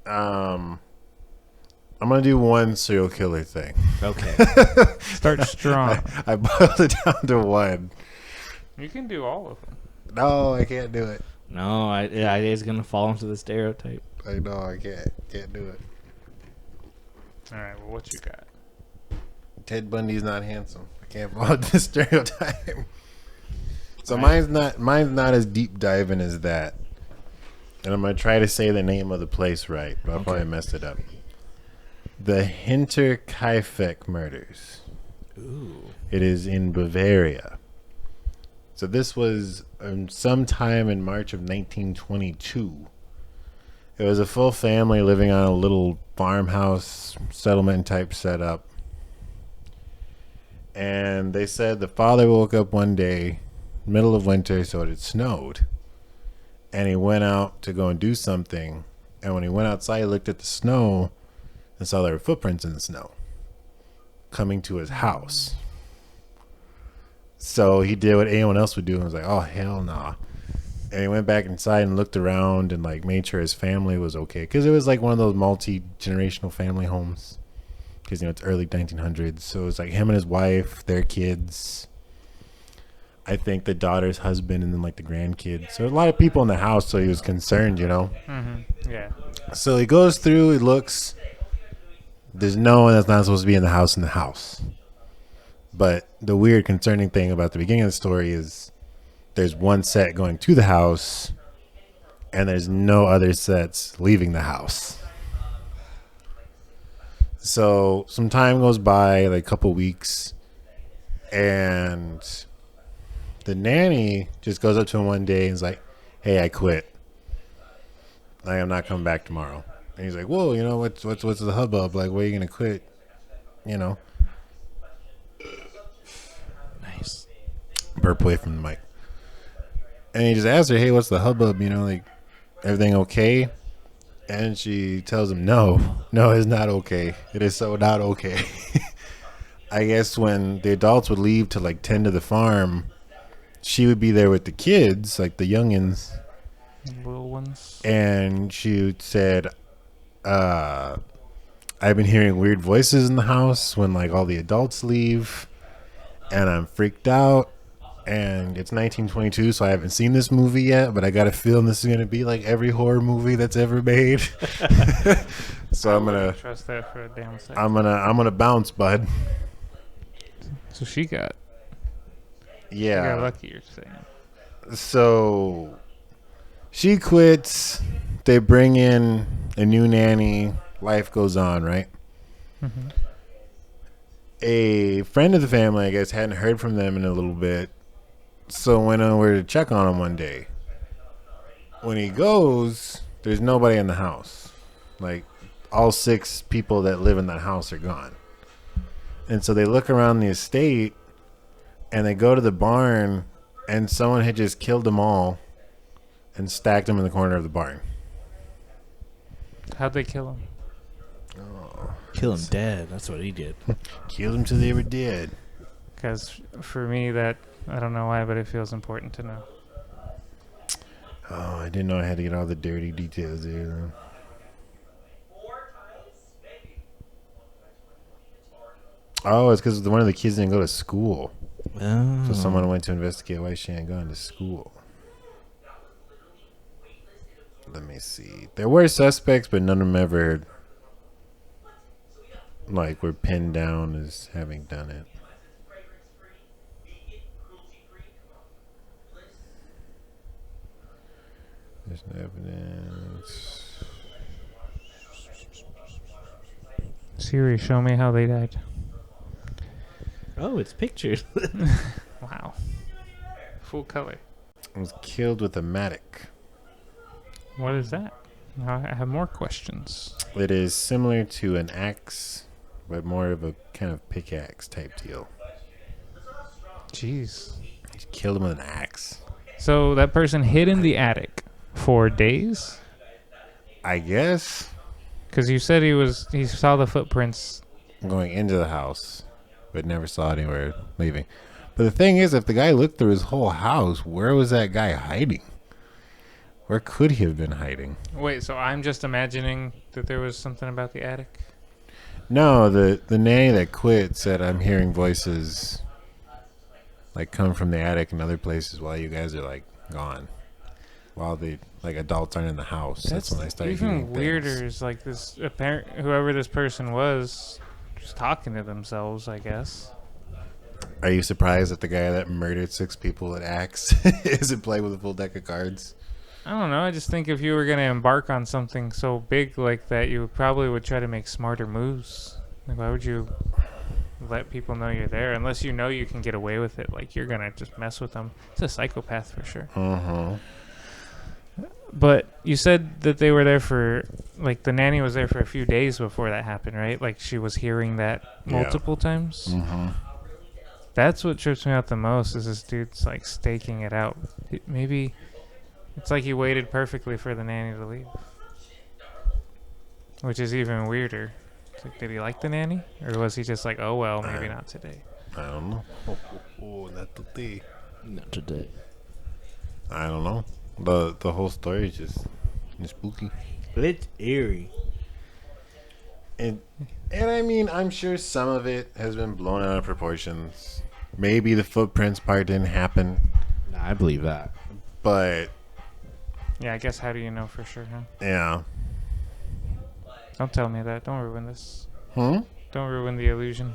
I'm gonna do one serial killer thing. Okay. Start strong. I boiled it down to one. You can do all of them. No, I can't do it. No, it's gonna fall into the stereotype. I know I can't do it. All right. Well, what you got? Ted Bundy's not handsome. I can't follow this stereotype. So Right. mine's not as deep diving as that. And I'm gonna try to say the name of the place right, but I'll probably mess it up. The Hinterkaifeck murders. Ooh. It is in Bavaria. So this was sometime in March of 1922. It was a full family living on a little farmhouse settlement type setup. And they said the father woke up one day, middle of winter, so it had snowed. And he went out to go and do something. And when he went outside, he looked at the snow and saw there were footprints in the snow coming to his house. So he did what anyone else would do and was like, oh, hell nah. And he went back inside and looked around and like made sure his family was okay. Because it was like one of those multi-generational family homes. Because, you know, it's early 1900s. So it was like him and his wife, their kids. I think the daughter's husband and then like the grandkids. So a lot of people in the house. So he was concerned, you know. Mm-hmm. Yeah. So he goes through, he looks. There's no one that's not supposed to be in the house. But the weird, concerning thing about the beginning of the story is there's one set going to the house and there's no other sets leaving the house. So some time goes by, like a couple weeks, and the nanny just goes up to him one day and is like, hey, I quit. Like, I'm not coming back tomorrow. And he's like, whoa, you know, what's the hubbub? Like, why are you going to quit? You know? Nice. Burp away from the mic. And he just asks her, hey, what's the hubbub? You know, like, everything okay? And she tells him, no, it's not okay. It is so not okay. I guess when the adults would leave to, like, tend to the farm, she would be there with the kids, like the youngins. Little ones. And she said, I've been hearing weird voices in the house when, like, all the adults leave. And I'm freaked out. And it's 1922, so I haven't seen this movie yet, but I got a feeling this is going to be like every horror movie that's ever made. So I'm going to trust that for a damn second. I'm going to bounce, bud. So she got Yeah. lucky, you're saying. So she quits. They bring in a new nanny. Life goes on, right? Mm-hmm. A friend of the family, I guess, hadn't heard from them in a little bit. So went over to check on him one day. When he goes, there's nobody in the house. Like, all 6 people that live in that house are gone. And so they look around the estate, and they go to the barn, and someone had just killed them all and stacked them in the corner of the barn. How'd they kill him? Kill him dead. That's what he did. Killed them till they were dead. Because for me, that, I don't know why, but it feels important to know. Oh, I didn't know I had to get all the dirty details there, though. Oh, it's because one of the kids didn't go to school. Oh. So someone went to investigate why she hadn't gone to school. Let me see. There were suspects, but none of them ever, like, were pinned down as having done it. There's no evidence. Siri, show me how they died. Oh, it's pictures. Wow. Full color. Was killed with a mattock. What is that? I have more questions. It is similar to an axe, but more of a kind of pickaxe type deal. Jeez. He killed him with an axe. So that person hid in the attic for days? I guess. Because you said he saw the footprints. Going into the house, but never saw anywhere leaving. But the thing is, if the guy looked through his whole house, where was that guy hiding? Where could he have been hiding? Wait, so I'm just imagining that there was something about the attic? No, the nanny that quit said I'm hearing voices like come from the attic and other places while you guys are like gone. While the like adults aren't in the house. That's when I started hearing even weirder. things. Is like this apparent whoever this person was just talking to themselves, I guess. Are you surprised that the guy that murdered 6 people at Axe isn't playing with a full deck of cards? I don't know. I just think if you were going to embark on something so big like that, you probably would try to make smarter moves. Like, why would you let people know you're there unless you know you can get away with it? Like, you're going to just mess with them. It's a psychopath for sure. But you said that they were there for, like, the nanny was there for a few days before that happened, right? Like, she was hearing that multiple times. That's what trips me out the most is this dude's, like, staking it out. Maybe it's like he waited perfectly for the nanny to leave. Which is even weirder. It's like, did he like the nanny? Or was he just like, oh, well, maybe not today? I don't know. Not today. Not today. I don't know. The whole story is just spooky. It's eerie. And I mean, I'm sure some of it has been blown out of proportions. Maybe the footprints part didn't happen. I believe that. But Yeah, I guess how do you know for sure, huh? yeah. Don't tell me that. Don't ruin this. Don't ruin the illusion.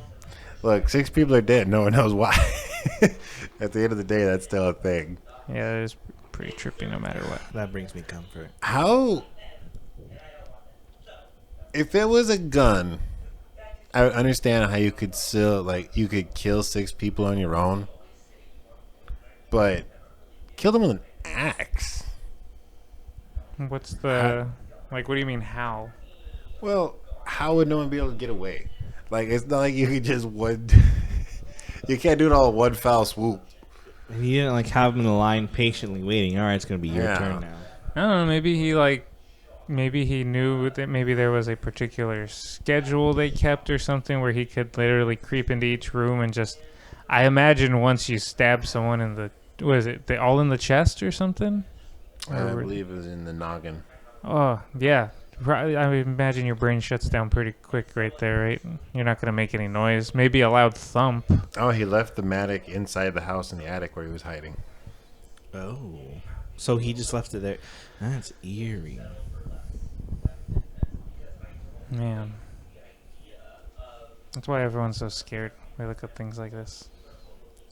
Look, 6 people are dead. No one knows why. At the end of the day, that's still a thing. Yeah, that is pretty trippy no matter what. That brings me comfort. How... If it was a gun, I would understand how you could still, like, you could kill 6 people on your own. But kill them with an axe. What's the... Like, what do you mean, how? Well, how would no one be able to get away? Like, it's not like you could just one... You can't do it all in one foul swoop. You didn't, like, have him in the line patiently waiting. All right, it's going to be your turn now. I don't know, maybe he knew that maybe there was a particular schedule they kept or something where he could literally creep into each room and just... I imagine once you stab someone in the... What is it? They all in the chest or something? I believe it was in the noggin. Oh, yeah. I would imagine your brain shuts down pretty quick right there, right? You're not going to make any noise. Maybe a loud thump. Oh, he left the Matic inside the house in the attic where he was hiding. Oh. So he just left it there. That's eerie. Man. That's why everyone's so scared. We look up things like this.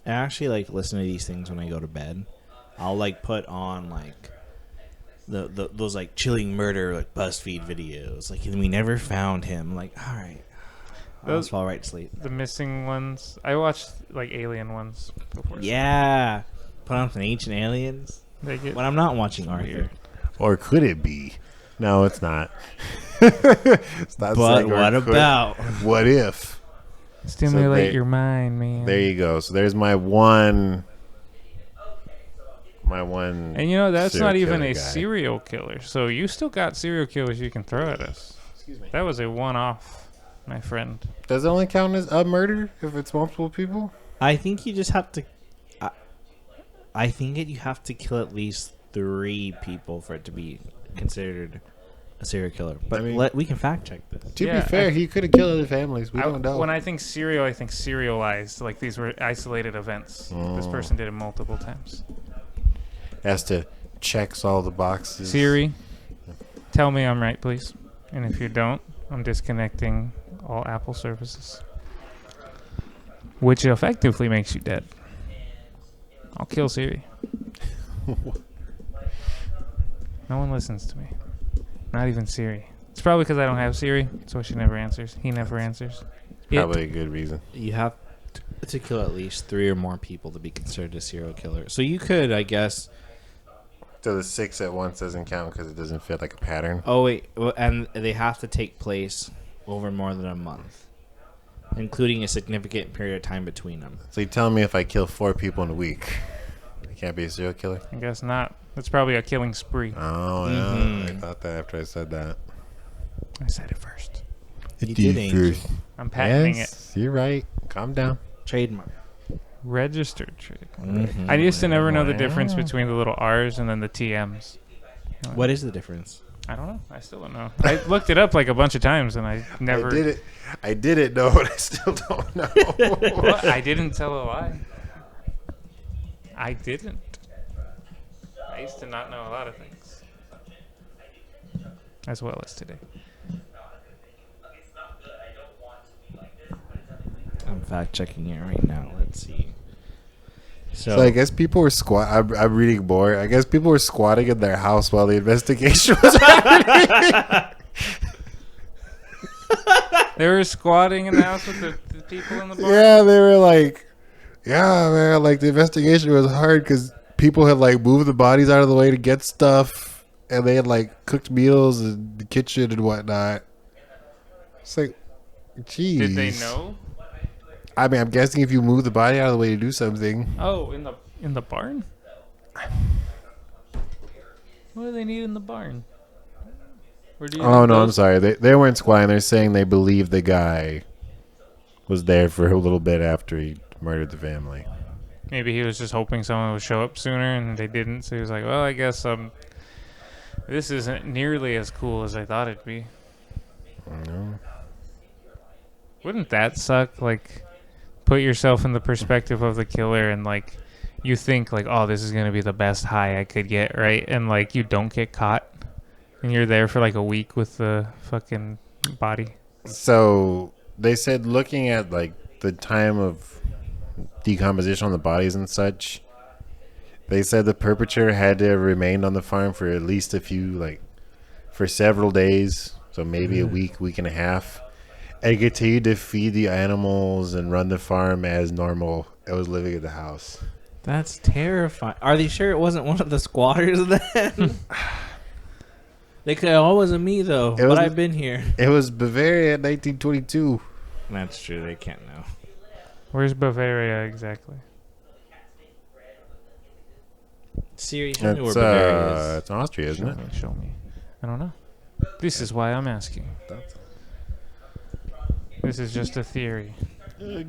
I actually like listen to these things when I go to bed. I'll like put on like those like chilling murder like BuzzFeed videos. Like we never found him. Like all right, I'll just fall right to sleep. The missing ones. I watched like alien ones before. Yeah, put on some Ancient Aliens. When I'm not watching Arthur. Or could it be? No, it's not. It's not. But what about? What if? Stimulate your mind, man. There you go. So there's my one. And you know that's not even a serial killer. So you still got serial killers you can throw at us. Excuse me. That was a one-off, my friend. Does it only count as a murder if it's multiple people? I think you just have to. I think you have to kill at least 3 people for it to be considered a serial killer. But I mean, we can fact check this. To be fair, he could have killed other families. We don't know. When I think serial, I think serialized. Like these were isolated events. This person did it multiple times. Has to checks all the boxes. Siri, tell me I'm right, please. And if you don't, I'm disconnecting all Apple services. Which effectively makes you dead. I'll kill Siri. No one listens to me. Not even Siri. It's probably because I don't have Siri, so she never answers. He never answers. Probably a good reason. You have to kill at least 3 or more people to be considered a serial killer. So you could, I guess... So the 6 at once doesn't count because it doesn't fit like a pattern? Oh, wait. And they have to take place over more than a month, including a significant period of time between them. So you tell me if I kill 4 people in a week, I can't be a serial killer? I guess not. That's probably a killing spree. Oh, yeah. I thought that after I said that. I said it first. You did, Angel. I'm patenting it. You're right. Calm down. Trademark. Registered trademark. I used to never know the difference between the little R's and then the TMs. What is the difference? I don't know. I still don't know. I looked it up like a bunch of times, and I never. I did it, no, but I still don't know. What? I didn't tell a lie. I didn't. I used to not know a lot of things. As well as today. I'm fact checking it right now. Let's see. So I guess people were I'm reading more. I guess people were squatting in their house while the investigation was happening. They were squatting in the house with the people in the bar? Yeah, they were like, yeah, man, like the investigation was hard because people had like moved the bodies out of the way to get stuff, and they had like cooked meals in the kitchen and whatnot. It's like, jeez. Did they know? I mean, I'm guessing if you move the body out of the way to do something. Oh, in the barn? What do they need in the barn? Oh no, I'm sorry. They weren't squatting. They're saying they believe the guy was there for a little bit after he murdered the family. Maybe he was just hoping someone would show up sooner, and they didn't. So he was like, "Well, I guess this isn't nearly as cool as I thought it'd be." No. Wouldn't that suck? Like, put yourself in the perspective of the killer, and like, you think like, "Oh, this is gonna be the best high I could get," right? And like, you don't get caught, and you're there for like a week with the fucking body. So they said, looking at like the time of decomposition on the bodies and such, they said the perpetrator had to have remained on the farm for at least for several days, so maybe a week and a half, and continued to feed the animals and run the farm as normal. It was living in the house. That's terrifying. Are they sure it wasn't one of the squatters then? They could. Oh, it wasn't me though. But I've been here. It was Bavaria in 1922. That's true. They can't know. Where's Bavaria exactly? Siri, show me where Bavaria is. It's Austria, isn't it? Show me. I don't know. This is why I'm asking. This is just a theory. Yeah.